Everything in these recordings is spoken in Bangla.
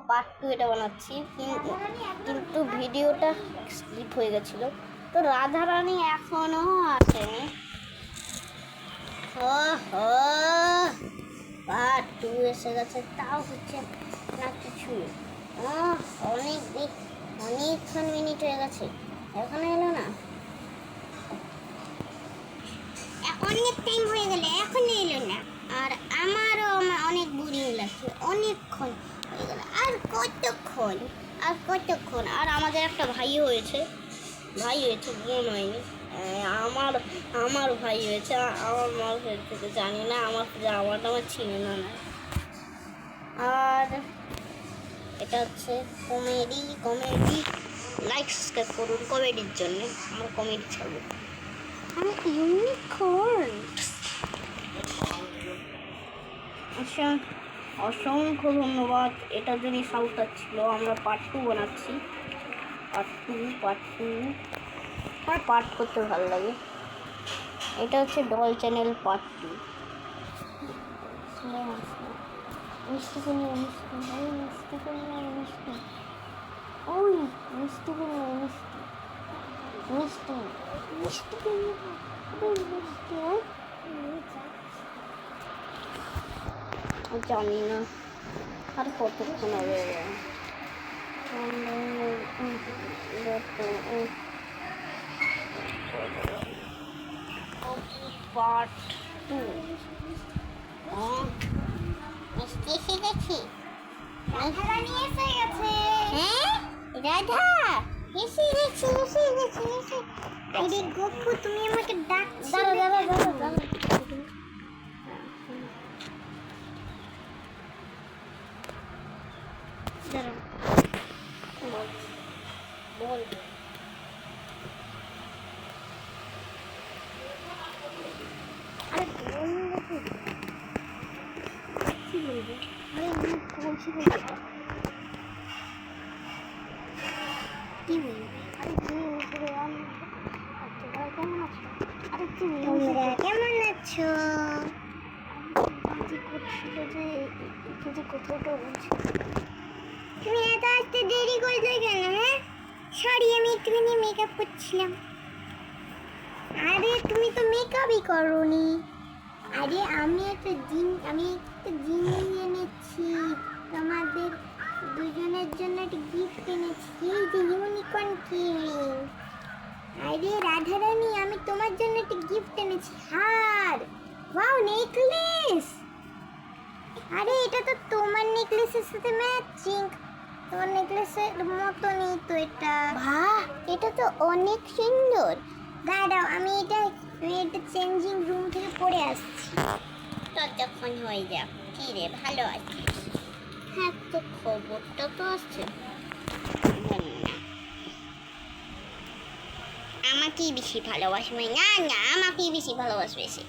পার্ট 2 এটা বানাচ্ছি, কিন্তু ভিডিওটা স্কিপ হয়ে গেছিলো। তো রাধারানী এখনো আসেনি। পার্ট 2 এসে গেছে, তাও হচ্ছে না কিছু। অনেকক্ষণ মিনিট হয়ে গেছে, এখনো এলো না। অনেক টাইম হয়ে গেল, এখনো এলো না। আর আমারও অনেক বোরিং লাগছে, অনেকক্ষণ হয়ে গেল। আর কতক্ষণ। আর আমাদের একটা ভাই হয়েছে, বোন হয়নি। আমার ভাই হয়েছে, আমার মা হয়েছে জানি না, আমার ছিল না। আর এটা হচ্ছে কমেডি। লাইক সাবস্ক্রাইব করুন কমেডির জন্য, আমার কমেডি ছাড়বো। ইউনিকর্ন। আচ্ছা, অসংখ্য ধন্যবাদ। এটা যদি সাউথ ছিল, আমরা পার্ট 2 বানাচ্ছি। আমার পার্ট করতে ভালো লাগে। এটা হচ্ছে ডল চ্যানেল পার্ট 2। মিষ্টি জানি না আর কতক্ষণ হবে। পার্ট 2 মিষ্টি এসে গেছে। রাধারানী এসে গেছে। হ্যাঁ, রাধা এসে গেছে। আরে গপ্পু, তুমি আমাকে ডাকছো? দাঁড়া। বল। আরে কি বলবো? কি বলবো? তোমরা কেমন আছো? তুমি এত আসতে দেরি করলে কেন? হ্যাঁ, সরি, আমি একটুখানি মেকআপ করছিলাম। আরে তুমি তো মেকআপই করোনি। আরে আমি একটা জিনিস এনেছি, তোমাদের দুজনের জন্য একটা গিফট এনেছি। এই যে ইউনিকর্ন কিরিং। আরে রাধারানী, আমি তোমার জন্য একটা গিফট এনেছি, হার। Wow, necklace. আরে এটা তো তোমার নেকলেসের সাথে ম্যাচিং। তোমার নেকলেসের মতনই তো এটা। বাহ, এটা তো অনেক সুন্দর। দাঁড়াও, আমি এটা চেঞ্জিং রুম থেকে পরে আসছি। ততক্ষণ হয়ে যাক। কি রে, ভালো আছিস? হ্যাঁ, তো খবরটা তো আসছে। আমাকেই বেশি ভালোবাসবে। না, আমাকেই বেশি ভালোবাসবে সে।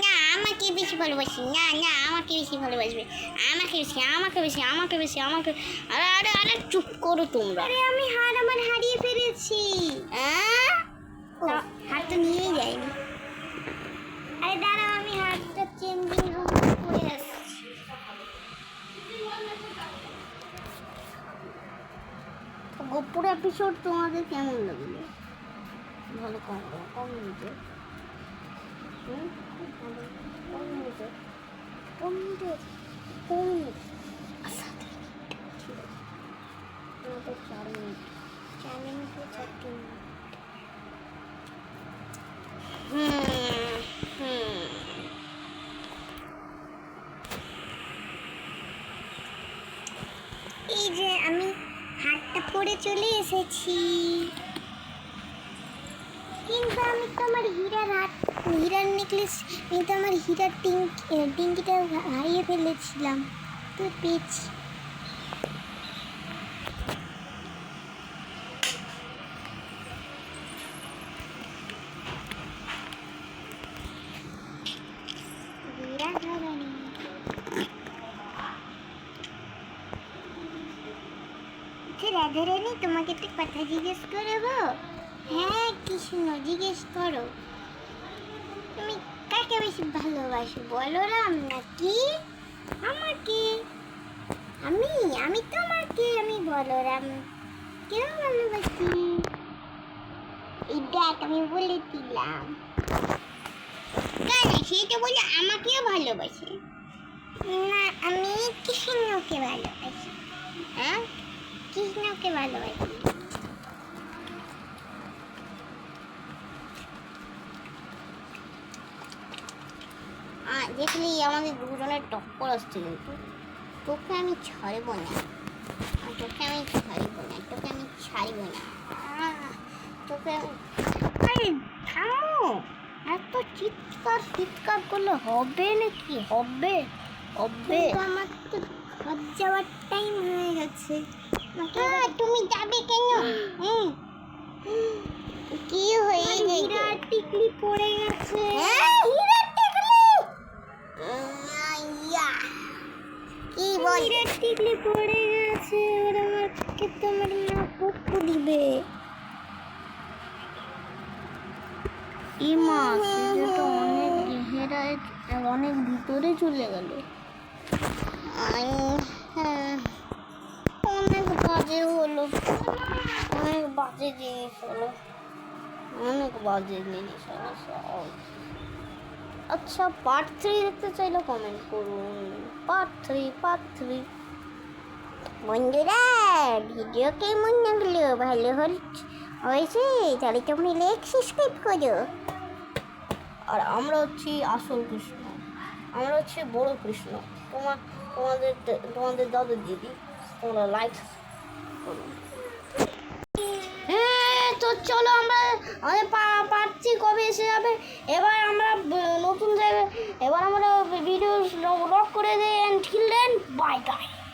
না, আমাকে বেশি ভালোবাসি। না, আমাকে বেশি ভালোবাসবে। আমাকে বেশি। আরে চুপ করো তোমরা। আরে আমি আমার হারিয়ে ফেলেছি। হাতটা নিয়েই যায়নি। আরে দাঁড়াও, আমি হাতটা চেঞ্জিং রুম করে আসছি। গোপুর এপিসোড তোমাদের কেমন লাগলো? ভালো কমেন্টে। আচ্ছা, ঠিক আছে। 4 মিনিট। এই যে আমি হাতটা পরে চলে এসেছি, কিন্তু আমি তো আমার হীরার নেকলেস, কিন্তু আমার হীরার টিঙ্কিটা হারিয়ে ফেলেছিলাম, তো পেয়েছি। রাধারানী, তোমাকে একটা কথা জিজ্ঞেস করবো? হ্যাঁ, কৃষ্ণ, জিজ্ঞেস করো। তুমি কাকে বেশি ভালোবাসো, বলরাম নাকি আমাকে? আমি আমি তোমাকে আমি বলরাম কেউ ভালোবাসি। এই দেখ আমি বলে দিলাম। কেন সেটা বলে আমাকেও ভালোবাসে? না আমি কৃষ্ণকে ভালোবাসি। হ্যাঁ কৃষ্ণকে ভালোবাসি। দেখলি আমাদের দুজনের টক্কর আসছে, কিন্তু তোকে আমি ছাড়বো না, তোকে আমি ছাড়বো না, তোকে আমি ছাড়বো না, তোকে আমি। আরে থামো, এত চিৎকার করলে হবে নাকি? হবে হবে। আমার তো ঘর যাওয়ার টাইম হয়ে গেছে। তুমি যাবে কেন? কি হয়ে গেছে? হীরার টিকলি পড়ে গেছে। হীরার টিকলি? কি বল? হীরার টিকলি পড়ে গেছে, এবার আমাকে তোমার মা পুকু দিবে। এই মাছ এটা অনেক গেহেরায়, অনেক ভিতরে চলে গেল। অনেক বাজে হলো, অনেক বাজে জিনিস হলো, অনেক বাজে জিনিস হলো সব। আচ্ছা পার্ট 3 দেখতে চাইলে কমেন্ট করুন। পার্ট 3 বন্ধুরা ভিডিও কেমন লাগলো? ভালো হয়েছে তাহলে তোমরা লাইক সাবস্ক্রাইব করো। আর আমরা হচ্ছি আসল কৃষ্ণ, আমরা হচ্ছে বড় কৃষ্ণ। তোমাদের দাদা দিদি, তোমরা লাইক করুন। হ্যাঁ তো চলো আমাদের পাচ্ছি কবে এসে যাবে। এবার আমরা নতুন জায়গায়, এবার আমরা ভিডিও লক করে দিই। And till then bye guys.